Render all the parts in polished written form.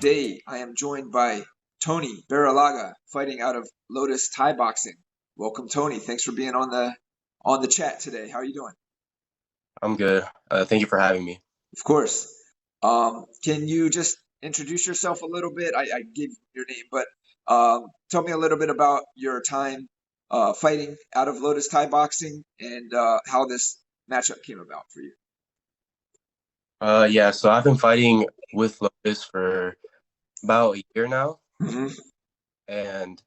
Today I am joined by Tony Barralaga, fighting out of Lotus Thai Boxing. Welcome, Tony. Thanks for being on the chat today. How are you doing? I'm good. Thank you for having me. Of course. Can you just introduce yourself a little bit? I gave your name, but tell me a little bit about your time fighting out of Lotus Thai Boxing and how this matchup came about for you. Yeah, so I've been fighting with Lotus for about a year now, Hmm. and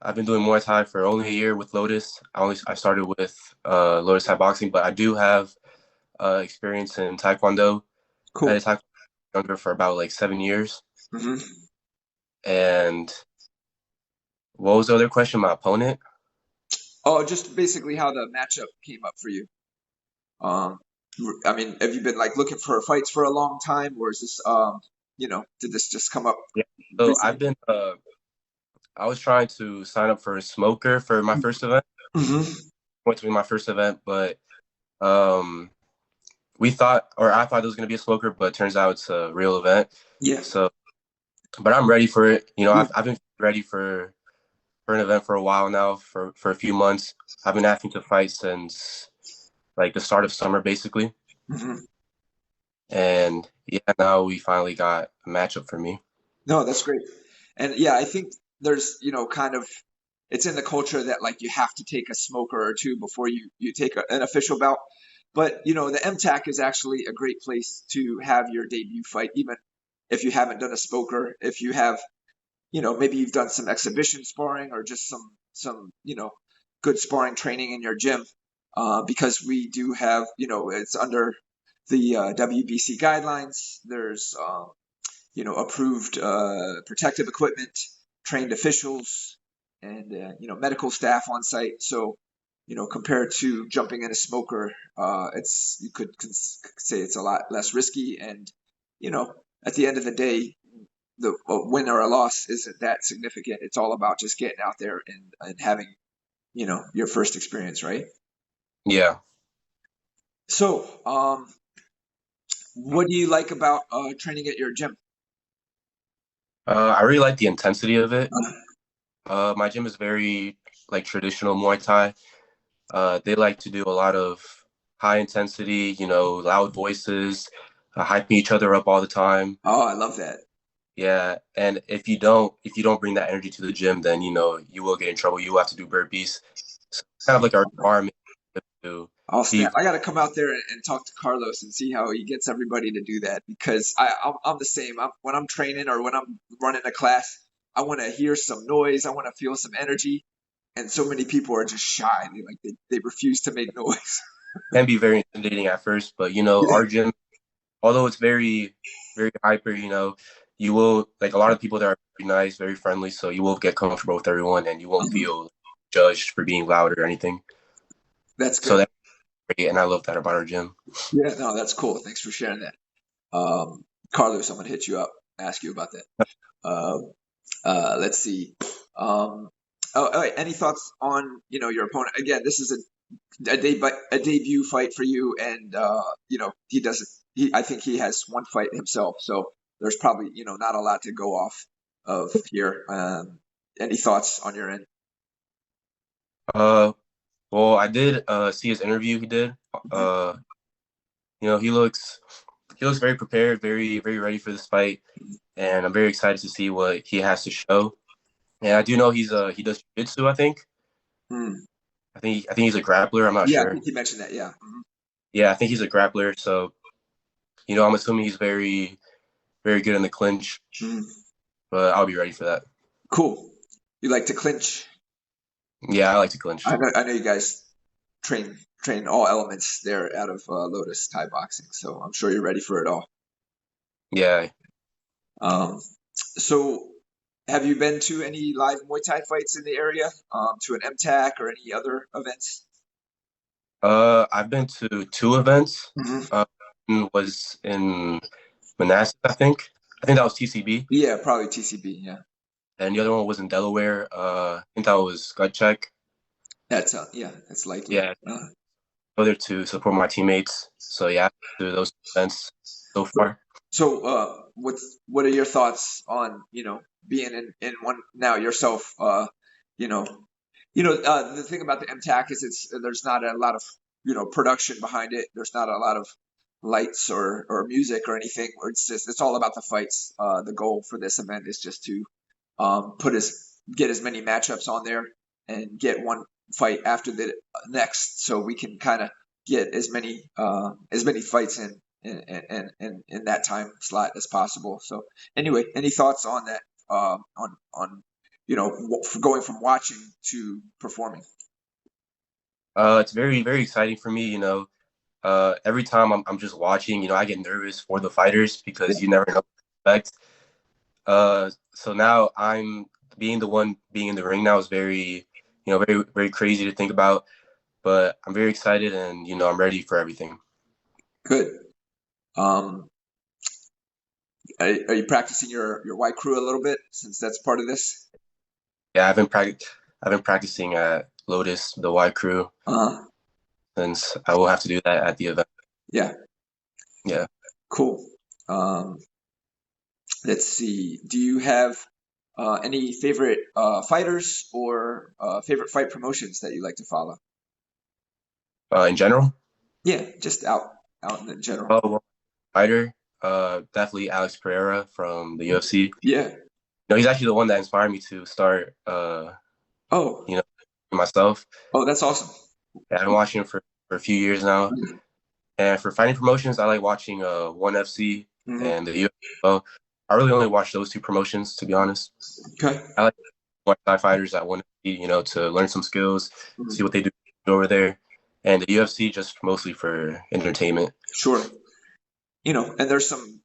I've been doing Muay Thai for only a year with Lotus. I started with Lotus Thai Boxing, but I do have experience in Taekwondo. I Cool. did Taekwondo younger for about like 7 years. Hmm. And what was the other question? My opponent? Oh, just basically how the matchup came up for you. Um, I mean, have you been like looking for fights for a long time, or is this, did this just come up Yeah. So recently? I was trying to sign up for a smoker for my first event. Hmm. Went to be my first event, but um, I thought it was going to be a smoker, but it turns out it's a real event. Yeah. So, but I'm ready for it. Yeah. I've been ready for an event for a while now, for a few months. I've been asking to fight since like the start of summer, basically. Hmm. And yeah, now we finally got a matchup for me. No, that's great. And yeah, I think there's, kind of it's in the culture that like you have to take a smoker or two before you take an official bout. But the MTAC is actually a great place to have your debut fight, even if you haven't done a smoker. If you have, maybe you've done some exhibition sparring or just some good sparring training in your gym, because we do have, it's under the WBC guidelines. There's approved protective equipment, trained officials, and medical staff on site. So compared to jumping in a smoker, it's you could say it's a lot less risky. And you know, at the end of the day, the a win or a loss isn't that significant. It's all about just getting out there and having your first experience, right? Yeah, So, what do you like about training at your gym? I really like the intensity of it. My gym is very like traditional Muay Thai. They like to do a lot of high intensity, loud voices, hyping each other up all the time. Oh, I love that. Yeah, and if you don't bring that energy to the gym, then you will get in trouble. You will have to do burpees. So kind of like our requirement to Oh be. snap! I got to come out there and talk to Carlos and see how he gets everybody to do that because I'm the same. When I'm training or when I'm running a class, I want to hear some noise. I want to feel some energy, and so many people are just shy. They refuse to make noise. Can be very intimidating at first, but Yeah. our gym, although it's very, very hyper, you will like a lot of people that are very nice, very friendly, so you will get comfortable with everyone, and you won't Mhm. feel judged for being loud or anything. That's So good. that's great, and I love that about our gym. Yeah, no, that's cool. Thanks for sharing that. Carlos, I'm gonna hit you up, ask you about that. Um, let's see. Um, all right, any thoughts on your opponent? Again, this is a debut fight for you, and he doesn't. I think he has one fight himself, so there's probably not a lot to go off of here. Any thoughts on your end? Uh, well, I did see his interview he did. Uh, he looks very prepared, very very ready for this fight, and I'm very excited to see what he has to show. And I do know he does jiu-jitsu, I think. Hmm. I think he's a grappler. I'm not Yeah, I sure. think you mentioned that. Yeah. Mhm. Yeah, I think he's a grappler. So I'm assuming he's very very good in the clinch. Mhm. But I'll be ready for that. Cool. You like to clinch? Yeah, I like to clinch. I know you guys train all elements there out of Lotus Thai boxing, so I'm sure you're ready for it all. Yeah. Um, so have you been to any live Muay Thai fights in the area? To an MTAC or any other events? I've been to two events. Hmm. One was in Manassas, I think. I think that was TCB, Yeah, probably TCB. Yeah, and the other one was in Delaware. I think that was gut check. that's likely. Yeah, other to support my teammates. So yeah, to those events. so far. So, what are your thoughts on, being in one now yourself? You know, the thing about the MTAC is there's not a lot of, production behind it. There's not a lot of lights or music or anything. Or it's all about the fights. The goal for this event is just to get as many matchups on there and get one fight after the next, so we can kind of get as many fights in that time slot as possible. So anyway, any thoughts on that? On going from watching to performing? It's very, very exciting for me. Every time I'm just watching, I get nervous for the fighters Yeah, because you never know what to expect. So now I'm being the one being in the ring now is very, very, very crazy to think about. But I'm very excited and, I'm ready for everything. good. Um, are you practicing your white crew a little bit since that's part of this? Yeah, I've been practicing at Lotus, the Y crew, Uh, since I will have to do that at the event. yeah, Yeah. cool. Um, let's see. Do you have any favorite fighters or favorite fight promotions that you like to follow? In general, Yeah, just out in the general. oh, well, fighter, definitely Alex Pereira from the UFC. Yeah. He's actually the one that inspired me to start, Oh, you know, myself. oh, that's awesome. Yeah, I've been watching him for a few years now. And for fighting promotions, I like watching ONE FC Hmm. and the UFC. Well, I really only watch those two promotions, to be honest. Okay. I like Muay Thai fighters at ONE FC, to learn some skills, see Mhm. what they do over there, and the UFC just mostly for entertainment. Sure. And there's some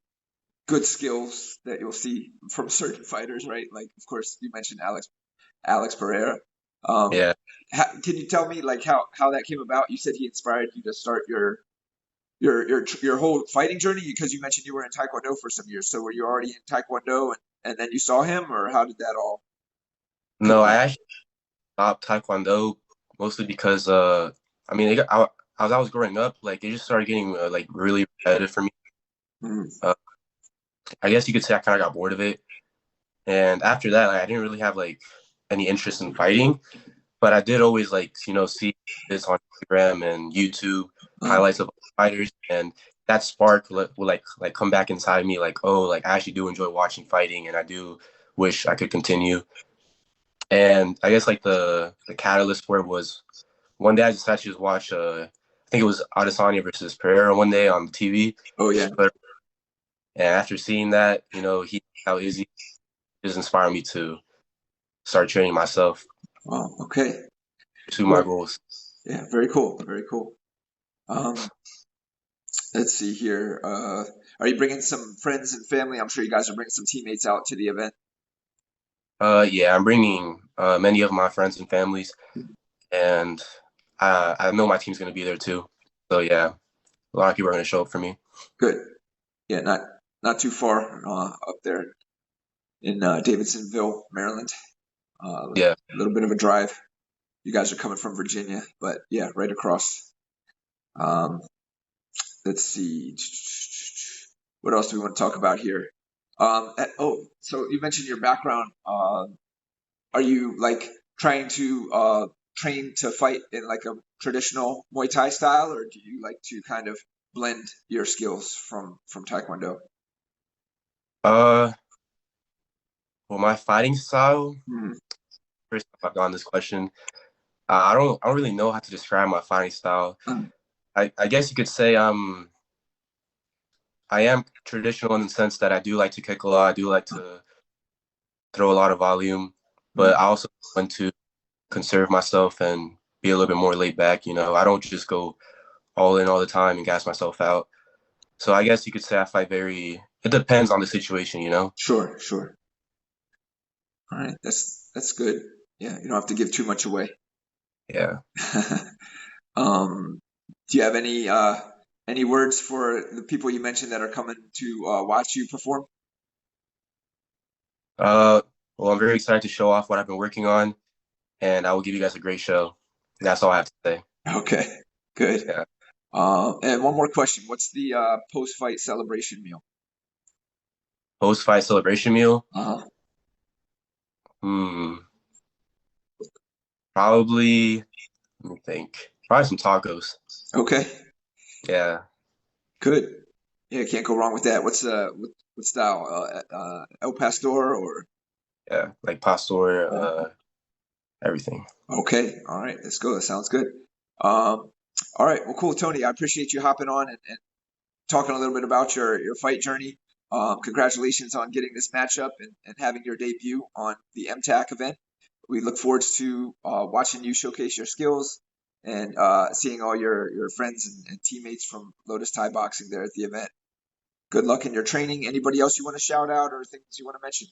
good skills that you'll see from certain fighters, right? Like, of course, you mentioned Alex Pereira. Um, Yeah. can you tell me like how that came about? You said he inspired you to start your whole fighting journey because you mentioned you were in Taekwondo for some years. So were you already in Taekwondo and then you saw him, or how did that all come No, I about? actually stopped Taekwondo mostly because I mean, as I was growing up, like it just started getting like really repetitive for me. Mhm. Uh, I guess you could say I kind of got bored of it, and after that, like, I didn't really have like any interest in fighting. But I did always like see this on Instagram and YouTube Uh, highlights of fighters, and that spark will like come back inside me like, oh, like I actually do enjoy watching fighting, and I do wish I could continue. And I guess like the catalyst for it was one day I just actually just watched I think it was Adesanya versus Pereira one day on TV, oh yeah. but and after seeing that, he how easy just inspired me to start training myself, Wow. Okay. pursue my Cool. goals. Yeah. Very cool. Very cool. Um, let's see here. Are you bringing some friends and family? I'm sure you guys are bringing some teammates out to the event. Yeah, I'm bringing many of my friends and families, and I know my team's going to be there too. So yeah, a lot of people are going to show up for me. Good. Yeah, not too far up there in Davidsonville, Maryland. A Yeah. little bit of a drive. You guys are coming from Virginia, but yeah, right across. Um, let's see. What else do we want to talk about here? So you mentioned your background. Are you like trying to train to fight in like a traditional Muay Thai style, or do you like to kind of blend your skills from Taekwondo? Uh, well, my fighting style. Hmm. First time I've gotten this question, I don't really know how to describe my fighting style. I guess you could say I am traditional in the sense that I do like to kick a lot. I do like to throw a lot of volume, but I also want to conserve myself and be a little bit more laid back. I don't just go all in all the time and gas myself out. So I guess you could say I fight very. It depends on the situation. Sure, sure. All right, that's good. Yeah, you don't have to give too much away. Yeah. Um, do you have any words for the people you mentioned that are coming to watch you perform? Uh, well, I'm very excited to show off what I've been working on, and I will give you guys a great show. That's all I have to say. Okay, good. Yeah. And one more question. What's the post-fight celebration meal? Post-fight celebration meal? Uh-huh. Hmm. Probably, let me think. Probably some tacos. Okay, Yeah. good. Yeah, can't go wrong with that. What style? El Pastor or? Yeah. Like pastor, Uh, everything. okay, all right, let's go. That sounds good. Um, all right, well, cool, Tony. I appreciate you hopping on and talking a little bit about your fight journey. Congratulations on getting this matchup and having your debut on the MTAAC event. We look forward to watching you showcase your skills and seeing all your friends and teammates from Lotus Thai Boxing there at the event. Good luck in your training. Anybody else you want to shout out or things you want to mention?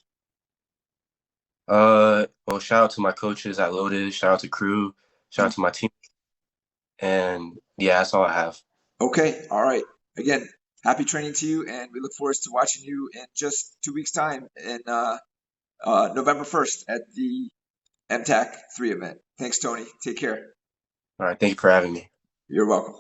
Well, shout out to my coaches at Lotus, shout out to crew, shout out to my team, and yeah, that's all I have. Okay, all right. Again, happy training to you, and we look forward to watching you in just 2 weeks' time in November 1st at the MTAC 3 event. Thanks, Tony. Take care. All right, thank you for having me. You're welcome.